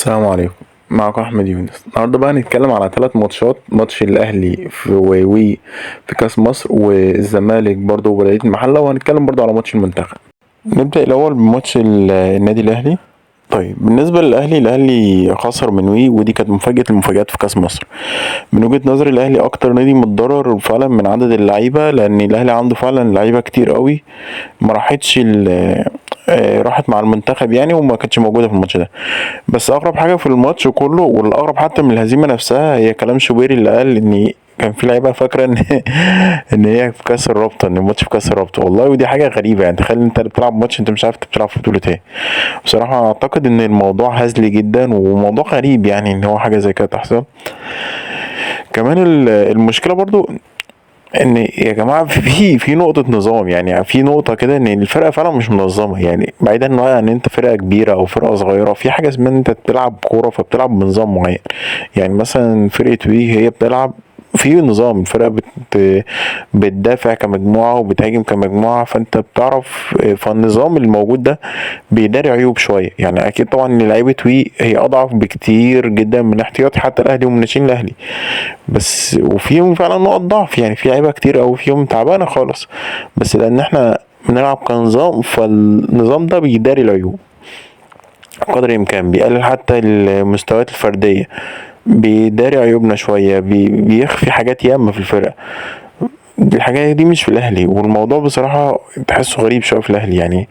السلام عليكم. معكم احمد يونس. النهارده بقى هنتكلم على 3 ماتشات: ماتش الاهلي في وي في كاس مصر، والزمالك برضه وبلدية المحله، وهنتكلم برضه على ماتش المنتخب. نبدا الاول بماتش النادي الاهلي. طيب، بالنسبه للاهلي، الاهلي خسر من وي، ودي كانت مفاجاه المفاجآت في كاس مصر. من وجهه نظري الاهلي اكتر نادي متضرر فعلا من عدد اللعيبه، لان الاهلي عنده فعلا لعيبه كتير قوي ما راحتش راحت مع المنتخب يعني، وما كانتش موجوده في الماتش ده. بس اغرب حاجه في الماتش كله، والاغرب حتى من الهزيمه نفسها، هي كلام شوبيري اللي قال ان كان في لعيبه فاكره ان ان هي في كاس الرابطه، ان الماتش في كاس الرابطه. والله ودي حاجه غريبه يعني. تخيل انت بتلعب ماتش انت مش عارف انت بتلعب في بطوله ايه. بصراحه اعتقد ان الموضوع هزلي جدا، وموضوع غريب يعني ان هو حاجه زي كده تحصل. كمان المشكله برضو ان يا جماعه في نقطه نظام، يعني في نقطه كده ان الفرقه فعلا مش منظمه. يعني بعيدا ان انت فرقه كبيره او فرقه صغيره، في حاجه اسمها ان انت بتلعب كوره، فبتلعب بنظام معين. يعني مثلا فرقه وي هي بتلعب في نظام. الفرقه بتدافع كمجموعه وبتهاجم كمجموعه، فانت بتعرف. فالنظام الموجود ده بيداري عيوب شويه. يعني اكيد طبعا ان لعيبه وي هي اضعف بكتير جدا من احتياطي حتى الاهلي ومن ناشئين الاهلي، بس وفيهم فعلا نقط ضعف. يعني في لعيبه كتير قوي فيهم تعبانه خالص، بس لان احنا بنلعب كنظام، فالنظام ده بيداري العيوب قدر الامكان، بيقلل حتى المستويات الفرديه، بيداري عيوبنا شويه، بيخفي حاجات ياما في الفرقه. الحاجات دي مش في الاهلي، والموضوع بصراحه تحسه غريب شويه في الاهلي. يعني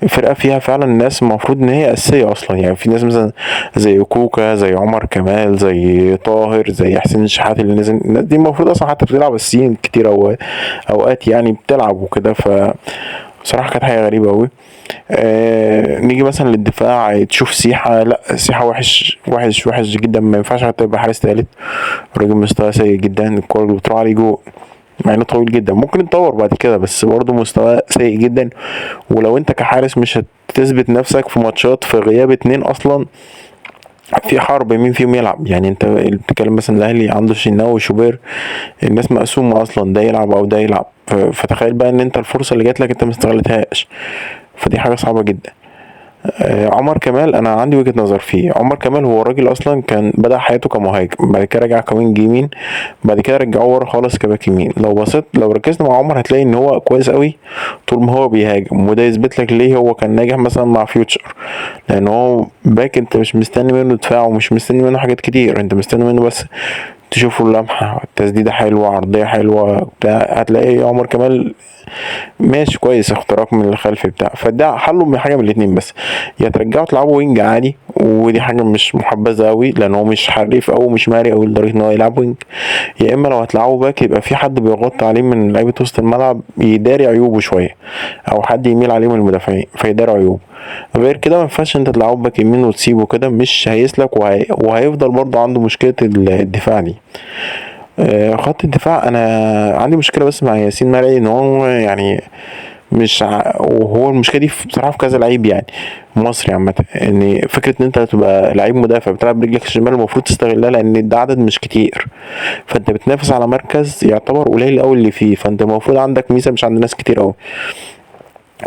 فرقه فيها فعلا ناس المفروض ان هي اساسيه اصلا. يعني في ناس مثلا زي كوكا، زي عمر كمال، زي طاهر، زي حسين الشحات اللي نزل. الناس دي المفروض اصلا حتى بتلعب اساسيين كتير اوقات يعني بتلعب وكده. بصراحه كانت حاجه غريبه قوي. نيجي مثلا للدفاع، تشوف سيحة. لا، سيحة وحش وحش وحش جدا، ما ينفعش حتى يبقى حارس تالت. الراجل مستواه سيء جدا، الكورة اللي بتروح عليه جول مع انه طويل جدا. ممكن يتطور بعد كده، بس برضه مستواه سيء جدا. ولو انت كحارس مش هتثبت نفسك في ماتشات في غياب اتنين اصلا، في حرب مين فيهم يلعب. يعني انت بتتكلم مثلا الاهلي عنده شناوي وشوبير، الناس مقسومه اصلا، ده يلعب او ده يلعب. فتخيل بقى ان انت الفرصه اللي جات لك انت ما استغلتهاش، فدي حاجه صعبه جدا. عمر كمال، انا عندي وجهة نظر فيه. عمر كمال هو راجل اصلا كان بدأ حياته كمهاجم، بعد كده رجع كوينج يمين، بعد كده رجعوه ورا خالص كباك يمين. لو ركزت مع عمر هتلاقي ان هو كويس قوي طول ما هو بيهاجم، وده يثبت لك ليه هو كان ناجح مثلا مع فيوتشر. لان هو باك انت مش مستني منه دفاع، ومش مستني منه حاجات كتير، انت مستني منه بس تشوفه اللمحة، تسديدة حلوة، عرضية حلوة بتاع. هتلاقي عمر كمال ماشي كويس، اختراق من الخلف بتاع. فده حله من حاجه من الاتنين بس: يا ترجعه تلعبه وينج عادي، ودي حاجه مش محبذه قوي لان هو مش حريف او مش مهاري قوي لدرجه ان هو يلعب وينج. يا اما لو هتلعبه باك، يبقى في حد بيغطي عليه من لعيبه وسط الملعب يداري عيوبه شويه، او حد يميل عليه من المدافعين فيداري عيوبه. غير كده ما ينفعش انت تلعبه باك يمين وتسيبه كده، مش هيسلك، وهيفضل برضه عنده مشكله الدفاع دي. خط الدفاع انا عندي مشكله بس مع ياسين مرعي، ان هو يعني مش وهو المشكله دي بصراحه في كذا لعيب يعني مصري عامه. ان فكره ان انت تبقى لعيب مدافع بتلعب برجلك الشمال المفروض تستغلها، لان ده عدد مش كتير، فانت بتنافس على مركز يعتبر قليل قوي اللي فيه، فانت المفروض عندك ميزه مش عند ناس كتير قوي.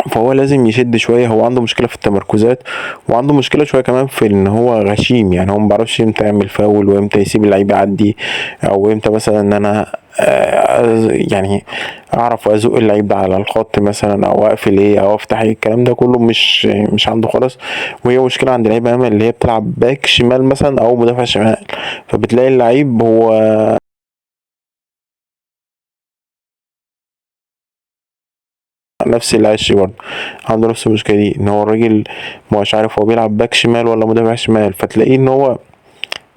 فهو لازم يشد شويه. هو عنده مشكله في التمركزات، وعنده مشكله شويه كمان في ان هو غشيم. يعني هو مبيعرفش امتى يعمل فاول، وامتى يسيب اللعيب يعدي، او امتى مثلا ان انا يعني اعرف ازق اللعيب ده على الخط مثلا، او اقفل ايه، او افتح ايه. الكلام ده كله مش عنده خالص. وهي مشكله عند لعيبه ياما اللي هي بتلعب باك شمال مثلا او مدافع شمال، فبتلاقي اللعيب هو نفس العش برضه عنده نفس المشكله دي، ان هو الراجل مش عارف هو بيلعب باك شمال ولا مدافع شمال. فتلاقيه ان هو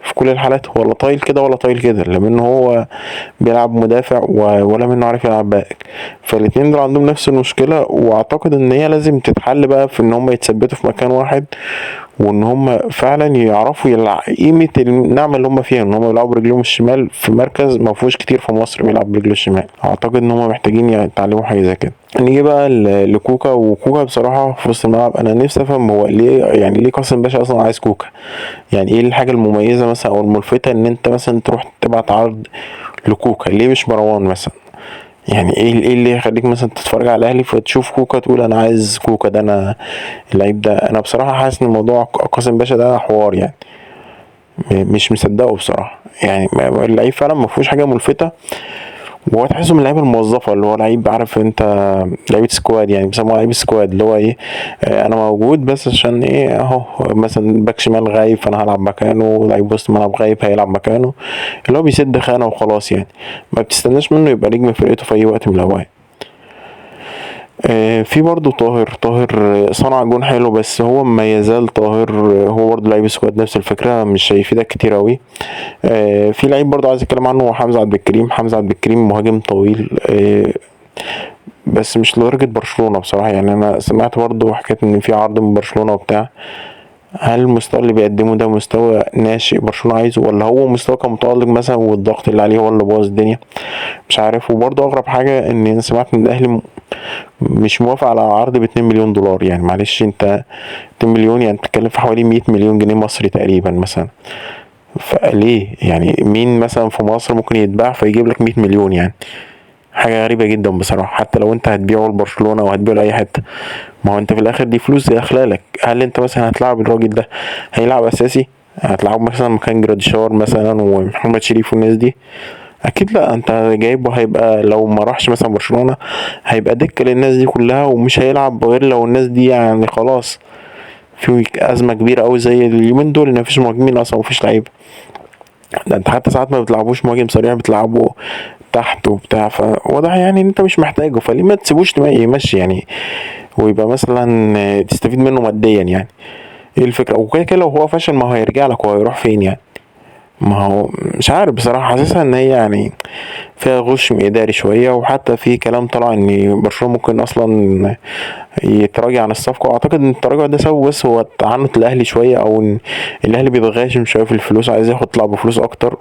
في كل الحالات هو لا طايل كده ولا طايل كده، لا منه هو بيلعب مدافع ولا منه عارف يلعب باك. فالاتنين دول عندهم نفس المشكله، واعتقد ان هي لازم تتحل بقى في ان هم يتثبتوا في مكان واحد، وان هم فعلا يعرفوا قيمه النعمه اللي هم فيها، ان هم بيلعبوا برجلهم الشمال في مركز ما فيهوش كتير في مصر بيلعب برجله الشمال. اعتقد ان هم محتاجين يتعلموا حاجه زي كده. نيجي بقى لكوكا. وكوكا بصراحه في وسط الملعب انا نفسي افهم هو ليه، يعني ليه قاسم باشا اصلا عايز كوكا؟ يعني ايه الحاجه المميزه مثلا او الملفته ان انت مثلا تروح تبعت عرض لكوكا؟ ليه مش مروان مثلا؟ يعني ايه اللي يخليك مثلا تتفرج على الاهلي فتشوف كوكا تقول انا عايز كوكا ده؟ انا اللعيب ده انا بصراحه حاسس ان الموضوع قاسم باشا ده حوار يعني. مش مصدقه بصراحه. يعني اللعيب فعلا ما فيهوش حاجه ملفته، وهو تحسه من اللعيبه الموظفه، اللي هو لعيب عارف انت، لعيبه سكواد، يعني بيسموها لعيب سكواد، اللي هو ايه، انا موجود بس عشان ايه، اهو مثلا باك شمال غايب فانا هلعب مكانه، لعيب وسط ملعب غايب هيلعب مكانه، اللي هو بيسد خانه وخلاص يعني. ما بتستناش منه يبقى نجم فرقته في اي وقت من الاوقات. في برضه طاهر صنع جون حلو، بس هو ما يزال طاهر، هو برضه لعيب سكواد نفس الفكره، مش هيفيدك كتير اوي. في لعيب برضه عايز اتكلم عنه، هو حمزه عبد الكريم مهاجم طويل، بس مش لدرجه برشلونه بصراحه. يعني انا سمعت برضه حكايه ان في عرض من برشلونه وبتاع. هل المستوى اللي بيقدمه ده مستوى ناشئ برشلونه عايزه، ولا هو مستوى كمتألق مثلا والضغط اللي عليه هو اللي بوظ الدنيا؟ مش عارف. وبرضه اغرب حاجه ان انا سمعت ان الاهلي مش موافق على عرض ب2 مليون دولار. يعني معلش انت 2 مليون يعني بتتكلم في حوالي 100 مليون جنيه مصري تقريبا مثلا. فليه يعني؟ مين مثلا في مصر ممكن يتباع فيجيب لك 100 مليون يعني؟ حاجة غريبة جدا بصراحة. حتى لو انت هتبيعه لبرشلونة او هتبيعه لأي حتة، ما هو انت في الاخر دي فلوس داخلالك. هل انت مثلا هتلعب الراجل ده هيلعب اساسي؟ هتلعبه مثلا مكان جراديشار مثلا ومحمد شريف والناس دي؟ اكيد لا. انت جايبه هيبقى لو ما راحش مثلا برشلونة هيبقى دكة للناس دي كلها، ومش هيلعب غير لو الناس دي يعني خلاص في ازمة كبيرة اوي زي اليومين دول ان مفيش مهاجمين اصلا ومفيش لعيبة. ده انت حتى ساعات ما بتلعبوش مهاجم صريح، بتلعبه تحت وبتاع، فواضح يعني ان انت مش محتاجه، فليه ما تسيبوش يمشي يعني، ويبقى مثلا تستفيد منه ماديا يعني. ايه الفكرة؟ وكده كده لو هو فشل ما هو هيرجع لك، وهيروح فين يعني؟ ما هو مش عارف بصراحة، حاسسها ان هي يعني فيها غش اداري شوية. وحتى في كلام طلع ان برشلونة ممكن اصلا يتراجع عن الصفقة، واعتقد ان التراجع ده سببه بس هو تعنت الاهلي شوية، او ان الاهلي بيتغاشم شوية في الفلوس، عايز يطلع بفلوس اكتر.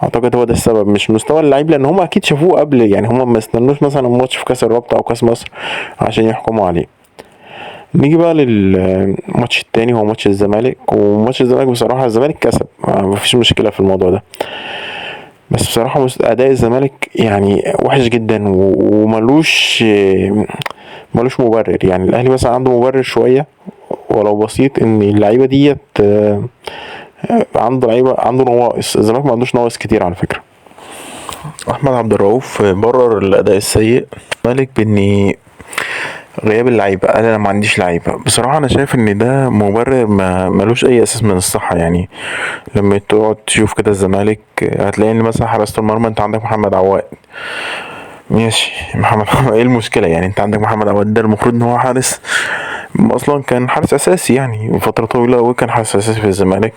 اعتقد هو ده السبب، مش مستوى اللعيب، لان هم اكيد شافوه قبل. يعني هم ما استنوش مثلا ماتش في كاس الرابطة او كاس مصر عشان يحكموا عليه. نيجي بقى للماتش التاني، هو ماتش الزمالك. وماتش الزمالك بصراحة الزمالك كسب، مفيش مشكلة في الموضوع ده. بس بصراحة أداء الزمالك يعني وحش جدا، ملوش مبرر. يعني الأهلي مثلا عنده مبرر شوية ولو بسيط، إن اللعيبة ديت عنده لعيبة، عنده نواقص. الزمالك ما عندوش نواقص كتير على فكرة. أحمد عبد الرؤوف برر الأداء السيء الزمالك بإن غياب اللعيبة. انا ما عنديش لعيبة بصراحة. انا شايف ان ده مبرر ملوش اي اساس من الصحة. يعني لما تقعد تشوف كده الزمالك هتلاقي ان مثلا حراسة المرمى انت عندك محمد عواد، ماشي. محمد عواد ايه المشكلة يعني؟ انت عندك محمد عواد ده المفروض ان هو حارس، اصلا كان حارس اساسي يعني فترة طويلة، وكان حارس اساسي في الزمالك.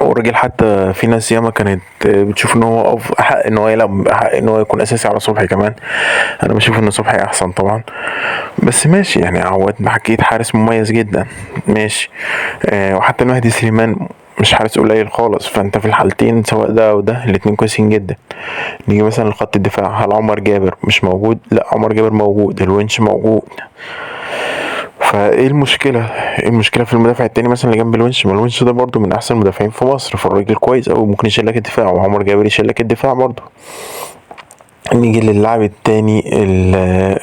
والراجل حتى في ناس ياما كانت بتشوف ان هو احق ان هو يلعب، احق ان هو يكون اساسي على صبحي كمان. انا بشوف ان صبحي احسن طبعا، بس ماشي يعني. عواد حكيت حارس مميز جدا، ماشي. وحتى مهدي سليمان مش حارس قليل خالص. فانت في الحالتين سواء ده او ده الاتنين كويسين جدا. نيجي مثلا لخط الدفاع، هل عمر جابر مش موجود؟ لا، عمر جابر موجود، الونش موجود. فايه المشكلة؟ ايه المشكلة في المدافع التاني مثلا اللي جنب الونش؟ ما الونش ده برضو من احسن المدافعين في مصر، فالراجل كويس اوي ممكن يشيل لك الدفاع، وعمر جابر يشيل لك الدفاع برضو. نيجي للاعب التاني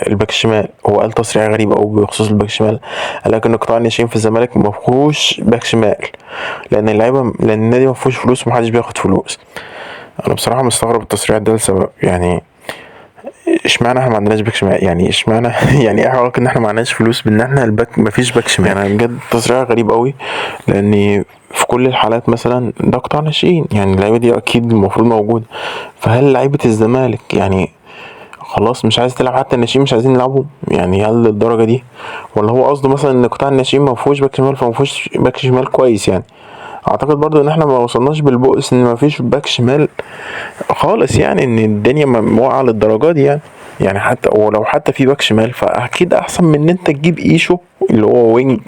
الباك الشمال. هو قال تصريح غريب اوي بخصوص الباك الشمال، قال لك ان قطاع الناشئين في الزمالك ما فيهوش باك شمال، لان النادي ما فيهوش فلوس ومحدش بياخد فلوس. انا بصراحة مستغرب التصريح ده لسبب. يعني اشمعنى احنا ما عندناش باك شمال؟ يعني اشمعنى يعني ايه علاقة ان احنا ما عندناش فلوس بان احنا الباك ما فيش باك شمال؟ يعني بجد تصريح غريب قوي. لان في كل الحالات مثلا ده قطاع ناشئين، يعني اللعيبه دي اكيد المفروض موجوده. فهل لعيبه الزمالك يعني خلاص مش عايز تلعب؟ حتى الناشئين مش عايزين يلعبوا؟ يعني هل للدرجه دي؟ ولا هو قصده مثلا ان قطاع الناشئين ما فيهوش باك شمال فما فيهوش باك شمال كويس يعني؟ اعتقد برضو ان احنا ما وصلناش بالبؤس ان ما فيش باك شمال خالص، يعني ان الدنيا واقعه للدرجه دي يعني. يعني حتى ولو حتى في باك شمال فاكيد احسن من ان انت تجيب ايشو اللي هو وينج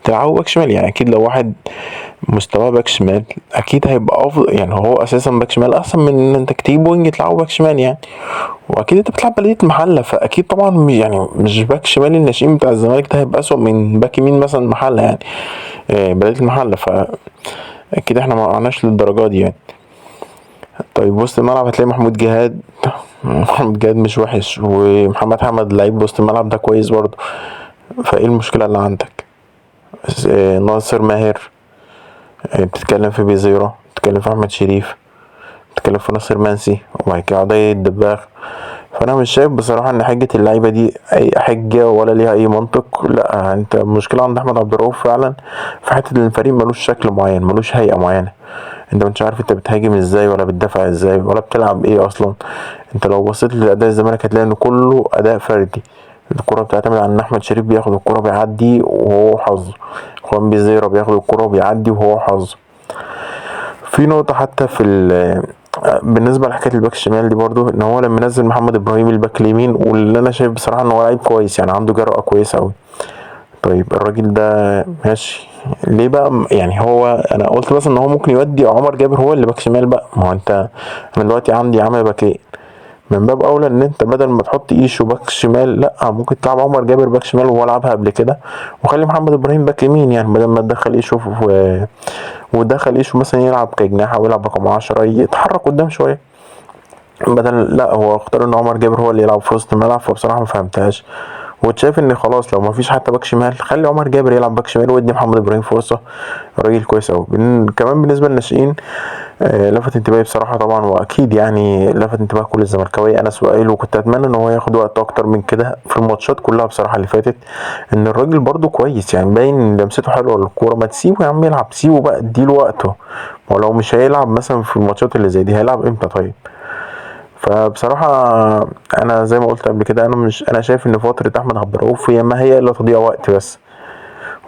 تلعبه باك شمال. يعني اكيد لو واحد مستواه باك شمال اكيد هيبقى افضل. يعني هو اساسا باك شمال احسن من ان انت تجيب وينج تلعبه باك شمال يعني. واكيد انت بتلعب بلديه محله، فاكيد طبعا يعني مش باك شمال الناشئين بتاع الزمالك ده هيبقى اسوء من باك يمين مثلا محله يعني، بلديه المحله. فاكيد احنا ما وقعناش للدرجه دي يعني. طيب وسط الملعب هتلاقي محمود جهاد. محمود جهاد مش وحش، ومحمد حمد لعيب وسط الملعب ده كويس برضه. فايه المشكلة اللي عندك؟ ناصر ماهر بتتكلم في بيزيرو، بتتكلم في احمد شريف، بتتكلم في ناصر منسي، وبعد كده عضية الدباغ. فانا مش شايف بصراحه ان حجه اللعيبه دي اي حجه ولا ليها اي منطق. لا، انت المشكله عند احمد عبد الرؤوف فعلا في حته ان الفريق ملوش شكل معين، ملوش هيئه معينه. انت مش عارف انت بتهاجم ازاي ولا بتدافع ازاي ولا بتلعب ايه اصلا. انت لو بصيت لاداء الزمالك هتلاقي ان كله اداء فردي. الكرة بتعتمد على ان احمد شريف بياخد الكرة بيعدي وهو حظه، خوان بيزيرا بياخد الكرة وبيعدي وهو حظه. في نقطة حتى بالنسبة لحكاية الباك الشمال دي برضو، ان هو لما نزل محمد ابراهيم الباك اليمين، واللي انا شايف بصراحة ان هو لعيب كويس، يعني عنده جرأة كويسة اوي. طيب الراجل ده ماشي، ليه بقى يعني انا قلت بس ان هو ممكن يودي عمر جابر هو اللي باك شمال بقى. ما هو انا دلوقتي عندي عامل باكين، من باب اولى ان انت بدل ما تحط ايشو باك شمال، لا ممكن تلعب عمر جابر باك شمال وهو لعبها قبل كده، وخلي محمد ابراهيم باك يمين. يعني بدل ما تدخل ايشو ودخل ايشو مثلا يلعب كجناح او يلعب رقم 10 يتحرك قدام شويه، بدل لا هو اختار ان عمر جابر هو اللي يلعب في وسط الملعب. فبصراحه ما فهمتهاش، وشايف ان خلاص لو ما فيش حتى باك شمال خلي عمر جابر يلعب باك شمال وادي محمد ابراهيم فرصه. راجل كويس قوي. كمان بالنسبه للناشئين، لفت انتباهي بصراحه طبعا، واكيد يعني لفت انتباه كل الزملكاويه انس وائل، وكنت اتمنى ان هو ياخد وقت اكتر من كده في الماتشات كلها بصراحه اللي فاتت. ان الراجل برده كويس، يعني باين لمسته حلوه للكوره. ما تسيبه يا عم يلعب، سيبه بقى اديله وقته. ولو مش هيلعب مثلا في الماتشات اللي زي دي هيلعب امتى طيب؟ فبصراحه انا زي ما قلت قبل كده، انا شايف ان فتره احمد عبد الرؤوف هي ما هي الا تضييع وقت بس.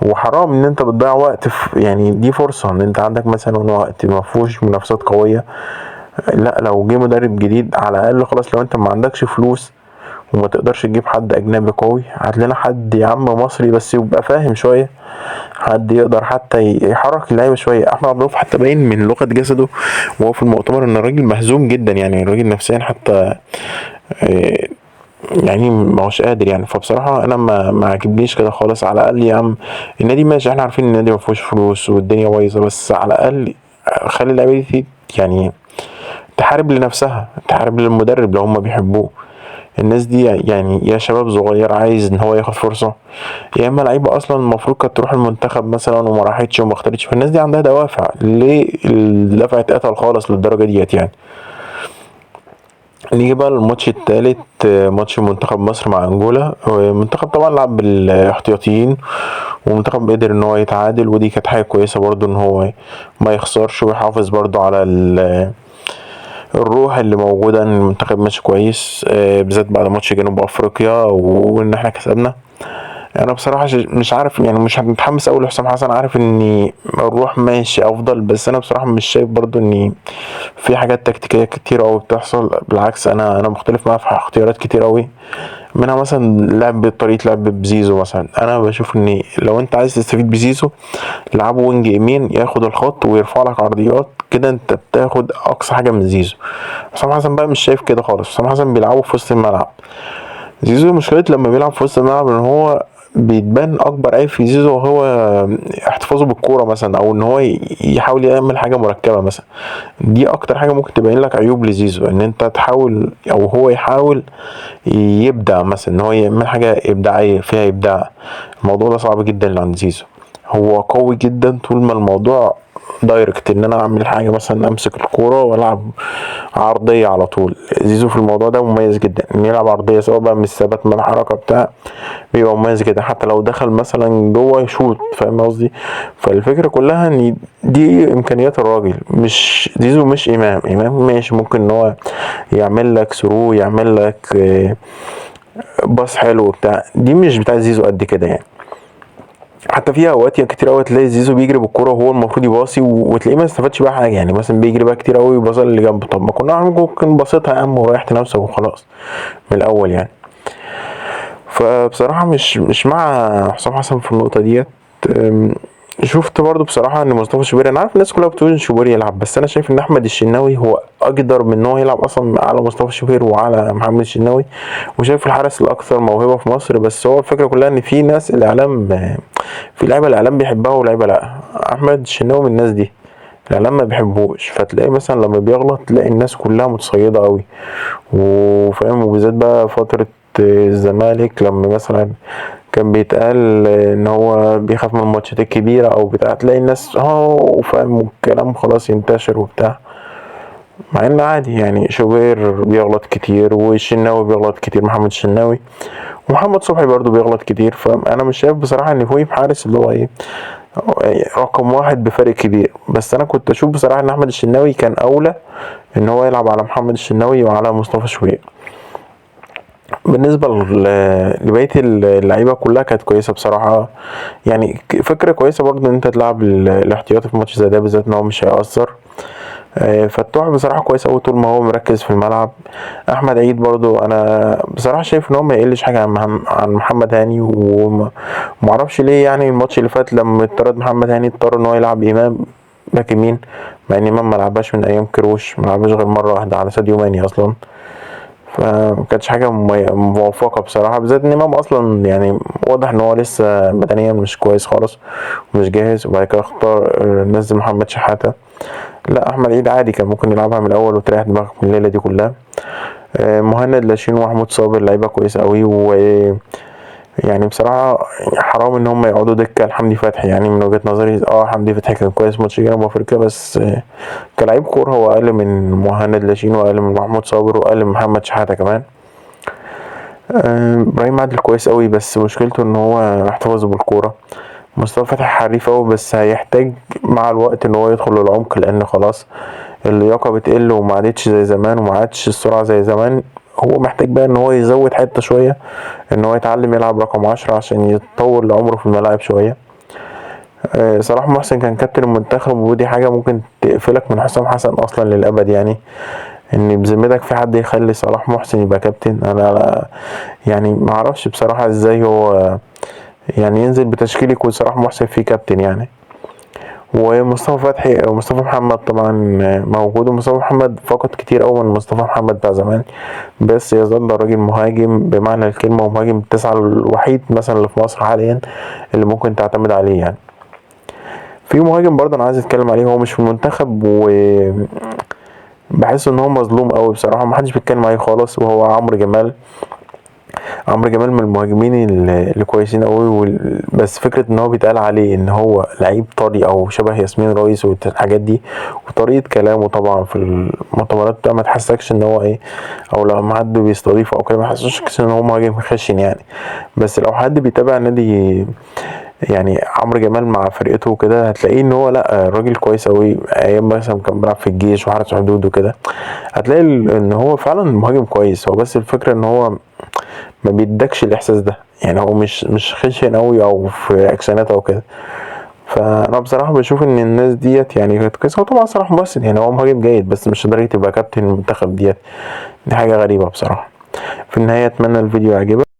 وحرام ان انت بتضيع وقت يعني دي فرصه ان انت عندك مثلا وقت ما فيهوش منافسات قويه. لا لو جه مدرب جديد على الاقل خلاص، لو انت ما عندكش فلوس وما تقدرش تجيب حد اجنبي قوي، هات لنا حد يا عم مصري بس يبقى فاهم شويه، حد يقدر حتى يحرك اللعيبه شويه. احمد عبد الرؤوف حتى باين من لغه جسده وهو في المؤتمر ان الراجل مهزوم جدا، يعني الراجل نفسيا حتى آه، يعني ما هوش قادر يعني. فبصراحه انا ما عجبنيش كده خالص. على الاقل يا عم النادي ماشي، احنا عارفين ان النادي ما فيهوش فلوس والدنيا بايظه، بس على الاقل خلي اللعيبه دي يعني تحارب لنفسها، تحارب للمدرب لو هم بيحبوه. الناس دي يعني يا شباب صغير عايز ان هو ياخد فرصه، يا اما لعيبه اصلا المفروض كانت تروح المنتخب مثلا وما راحتش وما اختارتش. فالناس دي عندها دوافع، ليه الدفع اتقتل خالص للدرجه ديت يعني؟ نيجي بقى للماتش التالت، ماتش منتخب مصر مع انجولا. المنتخب طبعا لعب بالاحتياطيين، ومنتخب قدر ان هو يتعادل، ودي كانت حاجه كويسه برضو ان هو ما يخسرش ويحافظ برضو على الروح اللي موجوده ان المنتخب ماشي كويس، بالذات بعد ماتش جنوب افريقيا وان احنا كسبنا. انا بصراحه مش عارف يعني، مش متحمس قوي لحسام حسن. عارف ان الروح ماشي افضل، بس انا بصراحه مش شايف برضو ان في حاجات تكتيكيه كتير قوي بتحصل. بالعكس انا مختلف معاه في اختيارات كتير قوي، منها مثلا طريقه لعب بزيزو مثلا. انا بشوف ان لو انت عايز تستفيد بزيزو لعبه وينج يمين، ياخد الخط ويرفع لك عرضيات كده، انت بتاخد اقصى حاجه من زيزو. حسام حسن بقى مش شايف كده خالص. حسام حسن بيلعبه في وسط الملعب. زيزو مشكلته لما بيلعب في وسط الملعب ان هو بيتبان اكبر عيب في زيزو هو احتفاظه بالكوره مثلا، او ان هو يحاول يعمل حاجه مركبه مثلا. دي اكتر حاجه ممكن تبين لك عيوب لزيزو، ان انت تحاول او هو يحاول يبدع مثلا، ان هو يعمل حاجه ابداعيه فيها ابداع. الموضوع ده صعب جدا عند زيزو. هو قوي جدا طول ما الموضوع دايركت، ان انا اعمل حاجه مثلا امسك الكوره والعب عرضيه على طول. زيزو في الموضوع ده مميز جدا، ان يلعب عرضيه سواء بقى من الثبات من الحركه بتاع، بيبقى مميز جدا. حتى لو دخل مثلا جوه يشوط، فاهم قصدي؟ فالفكره كلها ان دي امكانيات الراجل. مش زيزو مش امام ماشي ممكن ان هو يعمل لك ثرو، يعمل لك باص حلو بتاع، دي مش بتاع زيزو قد كده يعني. حتى في اوقات كتير قوي تلاقي زيزو بيجري بالكوره وهو المفروض يباصي وتلاقيه ما استفادش بقى حاجه، يعني مثلا بيجري بقى كتير قوي ويباصي اللي جنبه. طب ما كنا ممكن باصيتها يا عم وريحت نفسك وخلاص من الاول يعني. فبصراحه مش مع حسام حسن في النقطه ديت. شفت برضو بصراحه ان مصطفى شوبير، انا عارف الناس كلها بتقول ان شوبير يلعب، بس انا شايف ان احمد الشناوي هو اقدر من ان هو يلعب اصلا على مصطفى شوبير وعلى محمد الشناوي. وشايف الحارس الاكثر موهبه في مصر. بس هو الفكره كلها ان في ناس الاعلام، في لعيبه الاعلام بيحبها ولعيبه لا. احمد الشناوي من الناس دي الاعلام ما بيحبوش، فتلاقي مثلا لما بيغلط تلاقي الناس كلها متصيده قوي وفاهم. وبالذات بقى فتره الزمالك لما مثلا كان بيتقال ان هو بيخاف من الماتشات الكبيرة او بتاع، تلاقي الناس فاهم والكلام خلاص ينتشر وبتاع، مع ان عادي يعني شوبير بيغلط كتير والشناوي بيغلط كتير، محمد الشناوي ومحمد صبحي برضو بيغلط كتير. فانا مش شايف بصراحة ان فويب حارس اللي هو ايه رقم واحد بفرق كبير، بس انا كنت اشوف بصراحة ان احمد الشناوي كان اولى ان هو يلعب على محمد الشناوي وعلى مصطفى شوبير. بالنسبة لبقية اللعيبة كلها كانت كويسة بصراحة، يعني فكرة كويسة برضو ان انت تلعب الاحتياطي في ماتش زي ده بالذات ان هو مش هيأثر. فتوح بصراحة كويس اوي طول ما هو مركز في الملعب. احمد عيد برضو انا بصراحة شايف ان هو ما يقلش حاجة عن محمد هاني، ومعرفش ليه يعني الماتش اللي فات لما اتطرد محمد هاني اضطر ان هو يلعب امام باك يمين، مع ان امام ملعبهاش من ايام كروش، ملعبهاش غير مرة واحدة على ساديو ماني اصلا. فمكانتش حاجة موفقة بصراحة، بالذات ان امام اصلا يعني واضح ان هو لسه بدنيا مش كويس خالص ومش جاهز، وبعد كده اختار نزل محمد شحاتة. لا احمد عيد عادي كان ممكن يلعبها من الاول وتريح دماغك من الليلة دي كلها. مهند لاشين ومحمود صابر لعيبة كويسة قوي، و يعني بصراحة حرام ان هم يقعدوا دكة لحمدي فتحي، يعني من وجهة نظري حمدي فتحي كان كويس ماتش جنوب افريقيا، بس كلاعب كورة هو اقل من مهند لاشين واقل من محمود صابر واقل من محمد شحاتة كمان. ابراهيم عادل كويس قوي بس مشكلته ان هو احتفظ بالكورة. مصطفى فتحي حريف قوي بس هيحتاج مع الوقت ان هو يدخل للعمق، لان خلاص اللياقة بتقل وما عادتش زي زمان وما عادش السرعة زي زمان. هو محتاج بقى ان هو يزود حتة شوية، ان هو يتعلم يلعب رقم 10 عشان يتطور عمره في الملاعب شوية. صلاح محسن كان كابتن المنتخب، ودي حاجة ممكن تقفلك من حسام حسن اصلا للابد، يعني ان بذمتك في حد يخلي صلاح محسن يبقى كابتن؟ انا يعني ما اعرفش بصراحة ازاي هو يعني ينزل بتشكيل يكون صلاح محسن فيه كابتن يعني. ومصطفى فتحي ومصطفى محمد طبعا موجود، ومصطفى محمد فقد كتير أوي من مصطفى محمد بتاع زمان، بس يظل راجل مهاجم بمعنى الكلمة، ومهاجم التسعة الوحيد مثلا اللي في مصر حاليا اللي ممكن تعتمد عليه يعني. في مهاجم برضه انا عايز اتكلم عليه، هو مش في المنتخب وبحس ان هو مظلوم قوي بصراحة، محدش بيتكلم عليه خالص، وهو عمرو جمال. عمرو جمال من المهاجمين اللي كويسين قوي، بس فكره ان هو بيتقال عليه ان هو لعيب طري او شبه ياسمين رئيس والحاجات دي، وطريقه كلامه طبعا في المؤتمرات ده ما تحسكش ان هو ايه، او لو حد بيستضيفه او كده ما تحسسكش ان هو مهاجم خشن يعني. بس لو حد بيتابع نادي يعني عمرو جمال مع فرقته وكده هتلاقيه ان هو لا راجل كويس قوي، ايام مثلا كان بيلعب في الجيش وحرس حدود وكده، هتلاقي ان هو فعلا مهاجم كويس. هو بس الفكره ان هو ما بيدكش الاحساس ده، يعني هو مش خشن قوي او في اكشنات او كده. فانا بصراحه بشوف ان الناس ديت يعني كانت كويسه، هو طبعا صلاح محسن يعني هو مهاجم جيد بس مش لدرجه يبقى كابتن المنتخب ديت، دي حاجه غريبه بصراحه. في النهايه اتمنى الفيديو يعجبك.